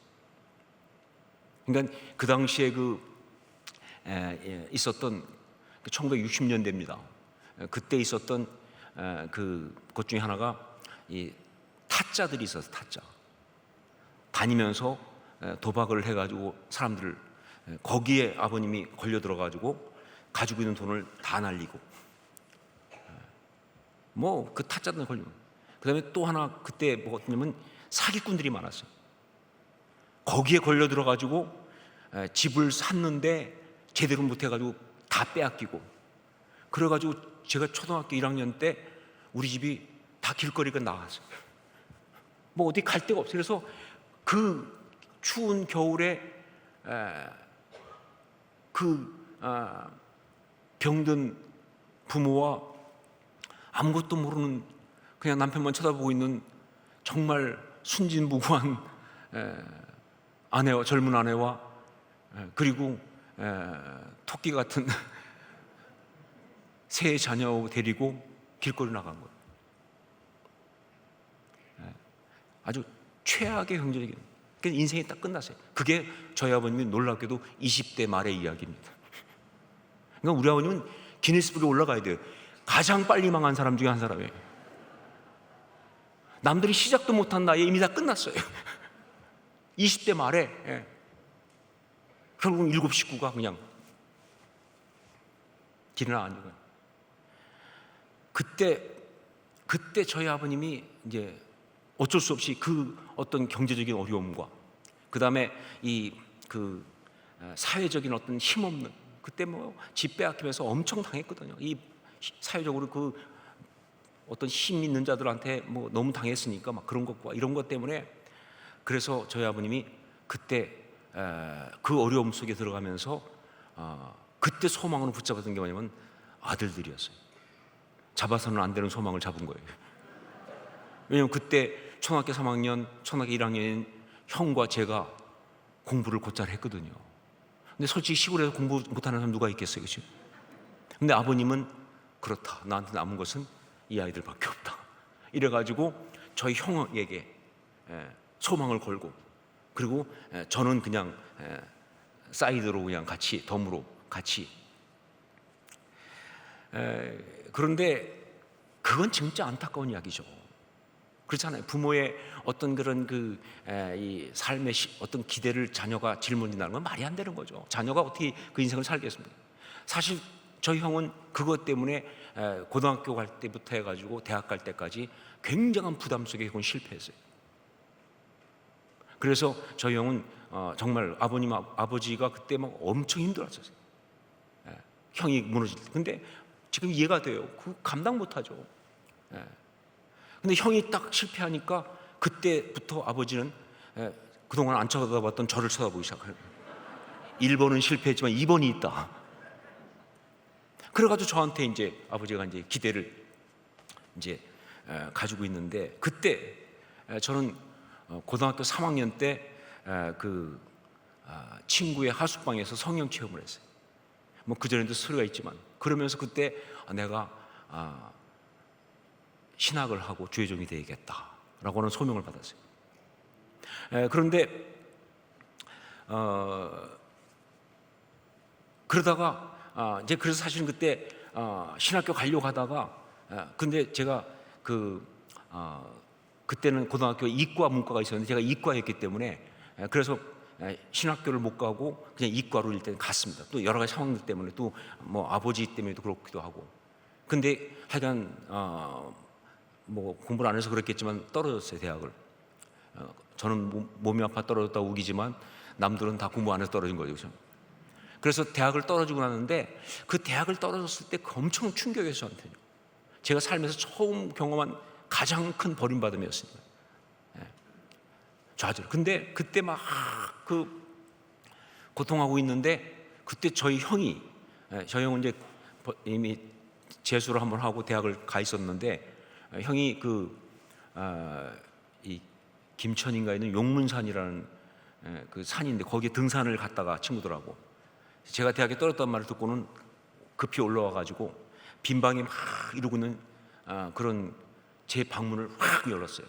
그러니까 그 당시에 있었던 1960년대입니다. 그때 있었던 그것 중에 하나가 이 타짜들이 있어서, 타짜 다니면서 도박을 해가지고 사람들을, 거기에 아버님이 걸려 들어가지고 가지고 있는 돈을 다 날리고, 뭐 그 타짜들 걸리고, 그다음에 또 하나 그때 뭐냐면 사기꾼들이 많았어요. 거기에 걸려 들어가지고 집을 샀는데 제대로 못해가지고 다 빼앗기고, 그래가지고 제가 초등학교 1학년 때 우리 집이 다 길거리가 나왔어요. 뭐 어디 갈 데가 없어요. 그래서 그 추운 겨울에 병든 부모와 아무것도 모르는 그냥 남편만 쳐다보고 있는 정말 순진무구한 아내와, 젊은 아내와, 그리고 토끼 같은 세 자녀 데리고 길거리 나간 거예요. 아주 최악의 경제적인, 그러니까 인생이 딱 끝났어요. 그게 저희 아버님이 놀랍게도 20대 말의 이야기입니다. 그러니까 우리 아버님은 기네스북에 올라가야 돼요. 가장 빨리 망한 사람 중에 한 사람이에요. 남들이 시작도 못한 나이에 이미 다 끝났어요. 20대 말에 결국 7 식구가 그냥 길이나 앉은 거예요. 그때 저희 아버님이 이제 어쩔 수 없이 그 어떤 경제적인 어려움과, 그 다음에 사회적인 어떤 힘없는, 그때 뭐 집 빼앗기면서 엄청 당했거든요. 이 사회적으로 그 어떤 힘 있는 자들한테 뭐 너무 당했으니까 막 그런 것과 이런 것 때문에, 그래서 저희 아버님이 그때 그 어려움 속에 들어가면서 그때 소망으로 붙잡았던 게 뭐냐면 아들들이었어요. 잡아서는 안 되는 소망을 잡은 거예요. 왜냐하면 그때 초등학교 3학년, 초등학교 1학년인 형과 제가 공부를 곧잘 했거든요. 근데 솔직히 시골에서 공부 못하는 사람 누가 있겠어요, 그렇죠? 근데 아버님은 그렇다, 나한테 남은 것은 이 아이들밖에 없다, 이래가지고 저희 형에게 소망을 걸고, 그리고 저는 그냥 사이드로 그냥 같이 덤으로 같이. 그런데 그건 진짜 안타까운 이야기죠. 그렇잖아요. 부모의 어떤 그런 이 삶의 어떤 기대를 자녀가 질문한다는 건 말이 안 되는 거죠. 자녀가 어떻게 그 인생을 살겠습니까? 사실 저희 형은 그것 때문에 고등학교 갈 때부터 해가지고 대학 갈 때까지 굉장한 부담 속에 형은 실패했어요. 그래서 저희 형은 정말 아버지가 그때 막 엄청 힘들었어요. 형이 무너질 때. 근데 지금 이해가 돼요. 그 감당 못하죠. 근데 형이 딱 실패하니까 그때부터 아버지는 그동안 안 쳐다봤던 저를 쳐다보기 시작해요. 1번은 실패했지만 2번이 있다. 그래가지고 저한테 이제 아버지가 이제 기대를 이제 가지고 있는데, 그때 저는 고등학교 3학년 때 친구의 하숙방에서 성령 체험을 했어요. 뭐 그전에도 스토리가 있지만, 그러면서 그때 내가 신학을 하고 주의 종이 되겠다라고 하는 소명을 받았어요. 그런데 그러다가 이제 그래서 사실은 그때 신학교 가려고 하다가 근데 제가 그때는 고등학교 이과 문과가 있었는데 제가 이과였기 때문에 그래서 신학교를 못 가고 그냥 이과로 일단 갔습니다. 또 여러 가지 상황들 때문에, 또 뭐 아버지 때문에도 그렇기도 하고. 근데 하여간 뭐 공부를 안 해서 그랬겠지만 떨어졌어요, 대학을. 저는 몸이 아파 떨어졌다고 우기지만 남들은 다 공부 안 해서 떨어진 거죠, 그렇죠? 그래서 대학을 떨어지고 나는데, 그 대학을 떨어졌을 때 엄청 충격이었어요, 저한테는. 제가 살면서 처음 경험한 가장 큰 버림받음이었습니다. 좌절. 근데 그때 막 고통하고 있는데, 그때 저희 형은 이제 이미 재수를 한번 하고 대학을 가 있었는데, 형이 이 김천인가에 있는 용문산이라는 그 산인데 거기에 등산을 갔다가 친구들하고, 제가 대학에 떨어졌단 말을 듣고는 급히 올라와 가지고 빈 방에 막 이러고 있는 그런 제 방문을 확 열었어요.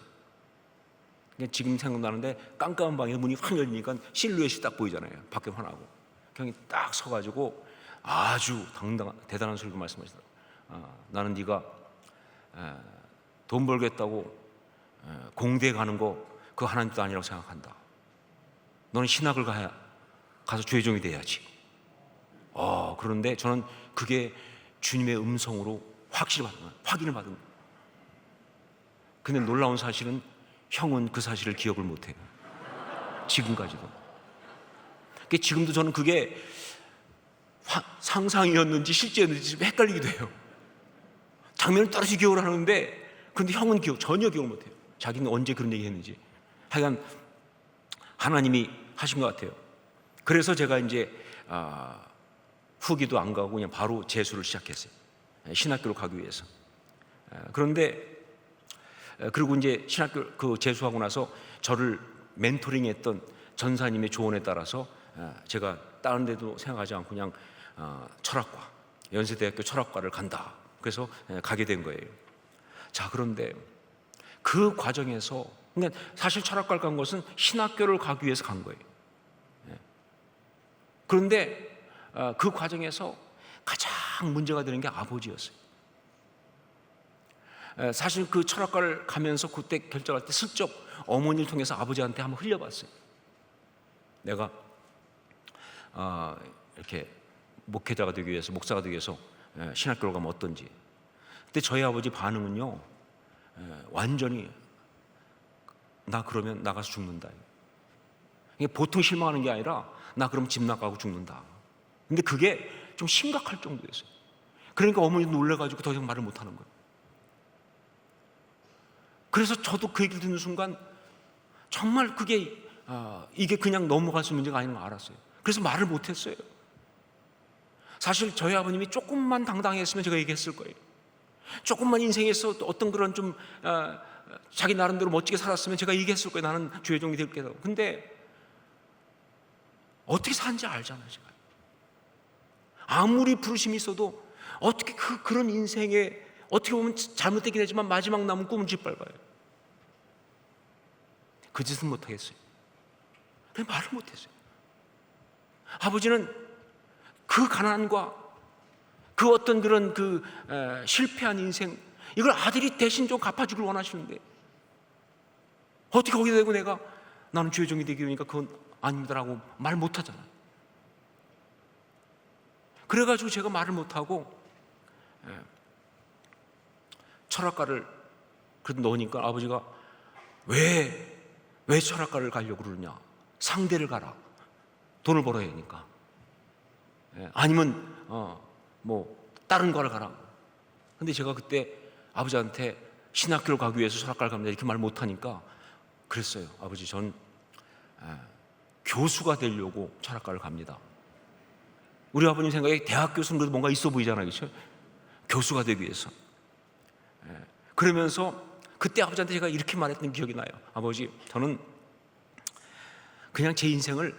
지금 생각나는데 깜깜한 방에 문이 확 열리니까 실루엣이 딱 보이잖아요. 밖에 환하고. 형이 딱 서가지고 아주 대단한 소리로 말씀하시더라고요. 나는 네가 돈 벌겠다고 공대에 가는 거 그거 하나님 뜻 아니라고 생각한다. 너는 신학을 가서 주의 종이 돼야지. 그런데 저는 그게 주님의 음성으로 확인을 받은 거예요. 근데 놀라운 사실은 형은 그 사실을 기억을 못해요. 지금까지도. 그러니까 지금도 저는 그게 상상이었는지 실제였는지 헷갈리기도 해요. 장면을 떨어지게 기억을 하는데, 그런데 형은 전혀 기억을 못해요. 자기는 언제 그런 얘기 했는지. 하여간 하나님이 하신 것 같아요. 그래서 제가 이제 후기도 안 가고 그냥 바로 재수를 시작했어요. 신학교로 가기 위해서. 그런데 그리고 이제 신학교 재수하고 나서 저를 멘토링했던 전사님의 조언에 따라서 제가 다른 데도 생각하지 않고 그냥 철학과, 연세대학교 철학과를 간다. 그래서 가게 된 거예요. 자, 그런데 그 과정에서, 그러니까 사실 철학과를 간 것은 신학교를 가기 위해서 간 거예요. 그런데 그 과정에서 가장 문제가 되는 게 아버지였어요. 사실 그 철학과를 가면서 그때 결정할 때 슬쩍 어머니를 통해서 아버지한테 한번 흘려봤어요. 내가 이렇게 목회자가 되기 위해서, 목사가 되기 위해서 신학교를 가면 어떤지. 근데 저희 아버지 반응은요, 완전히 나 그러면 나가서 죽는다. 이게 보통 실망하는 게 아니라 나 그럼 집 나가고 죽는다. 근데 그게 좀 심각할 정도였어요. 그러니까 어머니도 놀래가지고 더 이상 말을 못하는 거예요. 그래서 저도 그 얘기를 듣는 순간 정말 그게 이게 그냥 넘어갈 수 있는 문제가 아닌 걸 알았어요. 그래서 말을 못했어요. 사실 저희 아버님이 조금만 당당했으면 제가 얘기했을 거예요. 조금만 인생에서 어떤 그런 좀 자기 나름대로 멋지게 살았으면 제가 얘기했을 거예요. 나는 주의 종이 될 거라고. 근데 어떻게 사는지 알잖아요. 제가 아무리 부르심이 있어도 어떻게 그런 인생에 어떻게 보면 잘못되긴 하지만 마지막 남은 꿈을 짓밟아요. 그 짓은 못하겠어요. 그냥 말을 못했어요. 아버지는 그 가난과 그 어떤 그런 실패한 인생, 이걸 아들이 대신 좀 갚아주길 원하시는데 어떻게 거기다 대고 내가 나는 주의 종이 되기 위해니까 그건 아닙니다라고 말 못하잖아요. 그래가지고 제가 말을 못하고 철학과를 그래도 넣으니까 아버지가 왜 철학과를 가려고 그러냐, 상대를 가라, 돈을 벌어야 하니까. 아니면 뭐 다른 과를 가라. 근데 제가 그때 아버지한테 신학교를 가기 위해서 철학과를 갑니다 이렇게 말 못하니까 그랬어요. 아버지, 전 교수가 되려고 철학과를 갑니다. 우리 아버님 생각에 대학 교수는 그래도 뭔가 있어 보이잖아요, 그렇죠? 교수가 되기 위해서. 그러면서 그때 아버지한테 제가 이렇게 말했던 기억이 나요. 아버지, 저는 그냥 제 인생을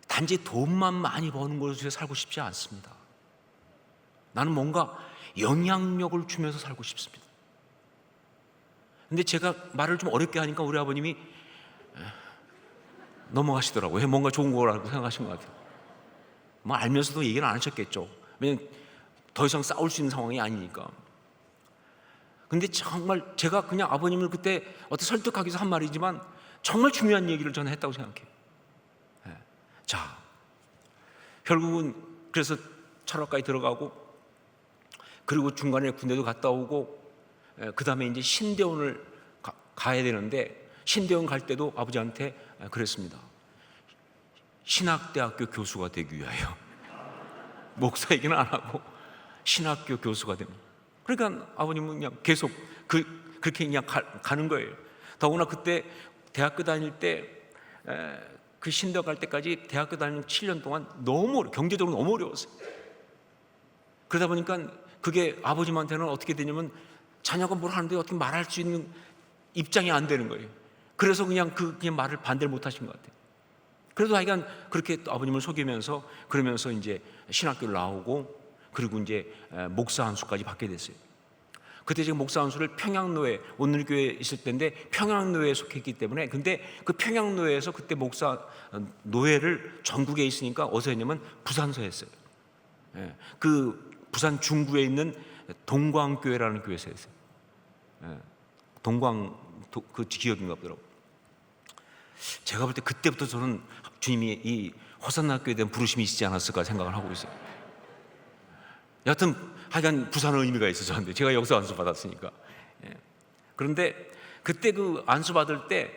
단지 돈만 많이 버는 곳에서 살고 싶지 않습니다. 나는 뭔가 영향력을 주면서 살고 싶습니다. 근데 제가 말을 좀 어렵게 하니까 우리 아버님이 넘어가시더라고요. 뭔가 좋은 거라고 생각하신 것 같아요. 뭐 알면서도 얘기는 안 하셨겠죠. 왜냐면 더 이상 싸울 수 있는 상황이 아니니까. 근데 정말 제가 그냥 아버님을 그때 어떻게 설득하기 위해서 한 말이지만 정말 중요한 얘기를 저는 했다고 생각해요. 자, 결국은 그래서 철학과에 들어가고, 그리고 중간에 군대도 갔다 오고, 그 다음에 이제 신대원을 가야 되는데, 신대원 갈 때도 아버지한테 그랬습니다. 신학대학교 교수가 되기 위하여. 목사 얘기는 안 하고 신학교 교수가 됩니다. 그러니까 아버님은 그냥 계속 그렇게 그냥 가는 거예요. 더구나 그때 대학교 다닐 때 그 신대원 갈 때까지 대학교 다니는 7년 동안 너무 경제적으로 너무 어려웠어요. 그러다 보니까 그게 아버님한테는 어떻게 되냐면 자녀가 뭘 하는데 어떻게 말할 수 있는 입장이 안 되는 거예요. 그래서 그냥 말을 반대를 못 하신 것 같아요. 그래도 하여간 그렇게 아버님을 속이면서 그러면서 이제 신학교를 나오고, 그리고 이제 목사 안수까지 받게 됐어요. 그때 제가 목사 안수를 평양노회, 온누리교회에 있을 때인데 평양노회에 속했기 때문에, 근데 그 평양노회에서 그때 목사 노회를 전국에 있으니까 어디서 했냐면 부산서 했어요. 그 부산 중구에 있는 동광교회라는 교회에서 했어요. 그 기억인가 보더라고요. 제가 볼 때 그때부터 저는 주님이 이 호산나 교회에 대한 부르심이 있지 않았을까 생각을 하고 있어요. 여하튼 하여간 부산은 의미가 있어요, 저한테. 제가 여기서 안수 받았으니까. 그런데 그때 그 안수 받을 때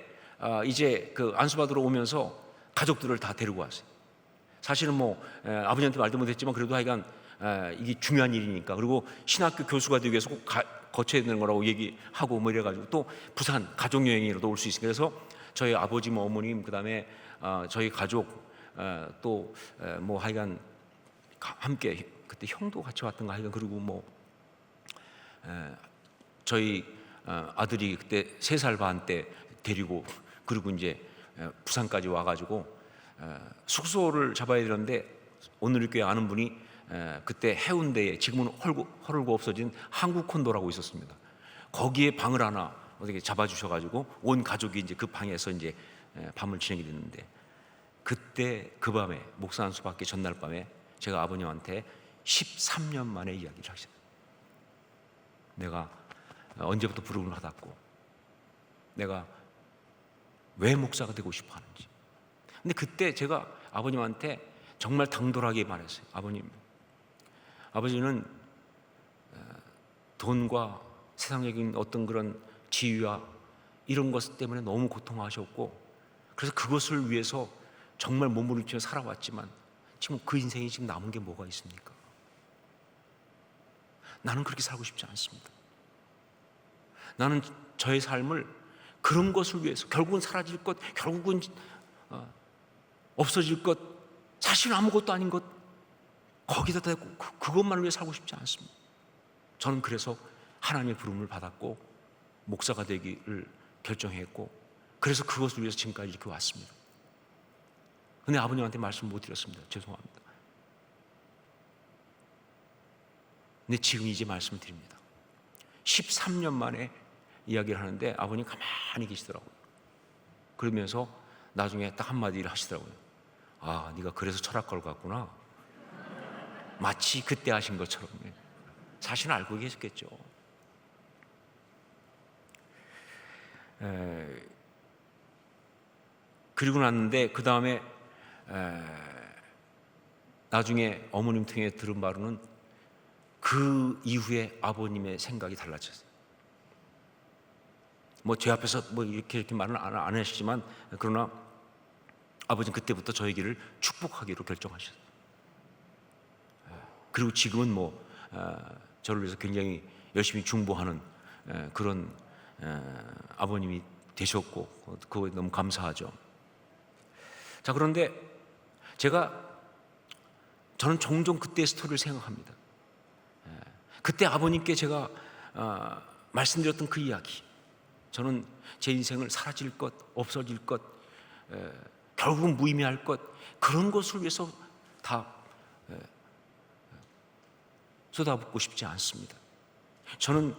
이제 그 안수 받으러 오면서 가족들을 다 데리고 왔어요. 사실은 뭐 아버지한테 말도 못했지만 그래도 하여간 이게 중요한 일이니까, 그리고 신학교 교수가 되기 위해서 꼭 거쳐야 되는 거라고 얘기하고 뭐 이래가지고 또 부산 가족여행이라도 올 수 있으니까, 그래서 저희 아버지, 어머님, 그 다음에 저희 가족 또 뭐 하여간 함께, 그때 형도 같이 왔던가 하여간, 그리고 뭐 저희 아들이 그때 3살 반 때 데리고, 그리고 이제 부산까지 와가지고 숙소를 잡아야 되는데 온누리교회 아는 분이 그때 해운대에 지금은 헐고 없어진 한국콘도라고 있었습니다. 거기에 방을 하나 어떻게 잡아주셔가지고 온 가족이 이제 그 방에서 이제 밤을 지내게 됐는데, 그때 그 밤에 목사 안수 받기 전날 밤에 제가 아버님한테 13년 만에 이야기를 하셨어요. 내가 언제부터 부름을 받았고 내가 왜 목사가 되고 싶어 하는지. 근데 그때 제가 아버님한테 정말 당돌하게 말했어요. 아버지는 돈과 세상적인 어떤 그런 지위와 이런 것 때문에 너무 고통하셨고, 그래서 그것을 위해서 정말 몸부림치며 살아왔지만 지금 그 인생이 지금 남은 게 뭐가 있습니까? 나는 그렇게 살고 싶지 않습니다. 나는 저의 삶을 그런 것을 위해서, 결국은 사라질 것, 결국은 없어질 것, 사실 아무것도 아닌 것, 거기다 대고 그것만을 위해 살고 싶지 않습니다. 저는 그래서 하나님의 부름을 받았고 목사가 되기를 결정했고, 그래서 그것을 위해서 지금까지 이렇게 왔습니다. 근데 아버님한테 말씀 못 드렸습니다. 죄송합니다. 근데 지금 이제 말씀을 드립니다. 13년 만에 이야기를 하는데 아버님 가만히 계시더라고요. 그러면서 나중에 딱 한마디를 하시더라고요. 아, 네가 그래서 철학과를 갔구나. 마치 그때 하신 것처럼. 사실은 알고 계셨겠죠. 그리고 났는데 그 다음에 나중에 어머님 통해 들은 바로는 그 이후에 아버님의 생각이 달라졌어요. 뭐 제 앞에서 뭐 이렇게 말은 안 하시지만, 그러나 아버지는 그때부터 저에게를 축복하기로 결정하셨어요. 그리고 지금은 뭐 저를 위해서 굉장히 열심히 중보하는 그런 아버님이 되셨고, 그거 너무 감사하죠. 자, 그런데 저는 종종 그때의 스토리를 생각합니다. 그때 아버님께 제가 말씀드렸던 그 이야기, 저는 제 인생을 사라질 것, 없어질 것, 결국은 무의미할 것, 그런 것을 위해서 다 쏟아붓고 싶지 않습니다. 저는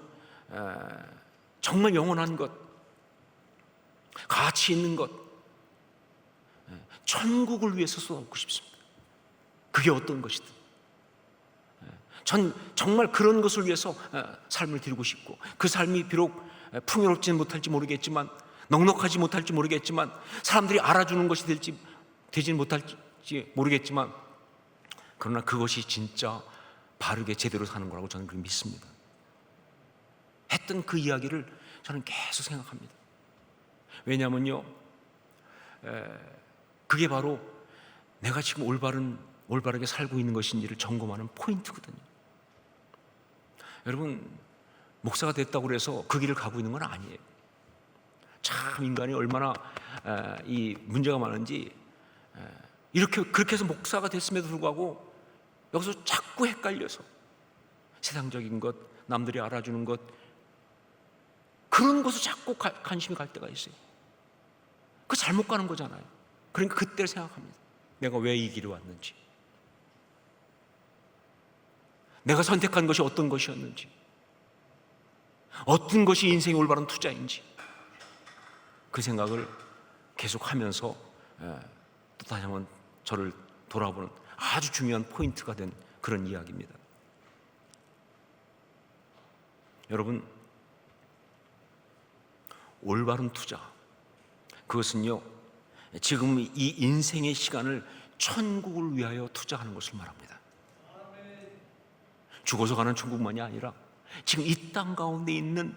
정말 영원한 것, 가치 있는 것, 천국을 위해서 쏟아붓고 싶습니다. 그게 어떤 것이든 전 정말 그런 것을 위해서 삶을 드리고 싶고, 그 삶이 비록 풍요롭지는 못할지 모르겠지만, 넉넉하지 못할지 모르겠지만, 사람들이 알아주는 것이 되지는 못할지 모르겠지만, 그러나 그것이 진짜 바르게 제대로 사는 거라고 저는 그렇게 믿습니다. 했던 그 이야기를 저는 계속 생각합니다. 왜냐하면요, 그게 바로 내가 지금 올바르게 살고 있는 것인지를 점검하는 포인트거든요. 여러분, 목사가 됐다고 해서 그 길을 가고 있는 건 아니에요. 참 인간이 얼마나 이 문제가 많은지, 그렇게 해서 목사가 됐음에도 불구하고 여기서 자꾸 헷갈려서 세상적인 것, 남들이 알아주는 것, 그런 것을 자꾸 관심이 갈 때가 있어요. 그 잘못 가는 거잖아요. 그러니까 그때를 생각합니다. 내가 왜 이 길에 왔는지, 내가 선택한 것이 어떤 것이었는지, 어떤 것이 인생의 올바른 투자인지, 그 생각을 계속하면서 또 다시 한번 저를 돌아보는 아주 중요한 포인트가 된 그런 이야기입니다. 여러분, 올바른 투자, 그것은요, 지금 이 인생의 시간을 천국을 위하여 투자하는 것을 말합니다. 죽어서 가는 천국만이 아니라 지금 이 땅 가운데 있는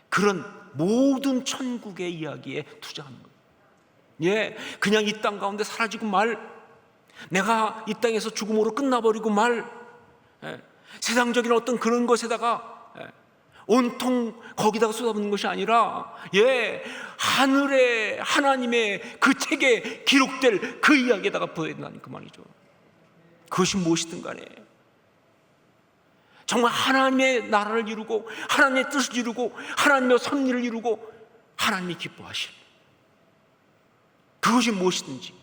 그런 모든 천국의 이야기에 투자하는 거예요. 그냥 이 땅 가운데 사라지고 말, 내가 이 땅에서 죽음으로 끝나버리고 말, 세상적인 어떤 그런 것에다가 온통 거기다가 쏟아붓는 것이 아니라, 하늘의 하나님의 그 책에 기록될 그 이야기에다가 부어야 된다는 그 말이죠. 그것이 무엇이든 간에 정말 하나님의 나라를 이루고, 하나님의 뜻을 이루고, 하나님의 섭리를 이루고, 하나님이 기뻐하실 그것이 무엇이든지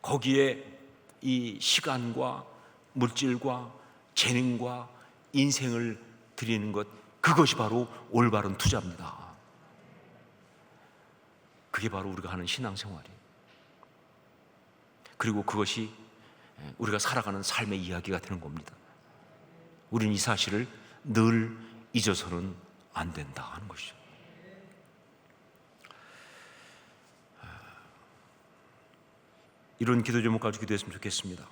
거기에 이 시간과 물질과 재능과 인생을 드리는 것, 그것이 바로 올바른 투자입니다. 그게 바로 우리가 하는 신앙생활이에요. 그리고 그것이 우리가 살아가는 삶의 이야기가 되는 겁니다. 우리는 이 사실을 늘 잊어서는 안 된다 하는 것이죠. 이런 기도 제목 가지고 기도했으면 좋겠습니다.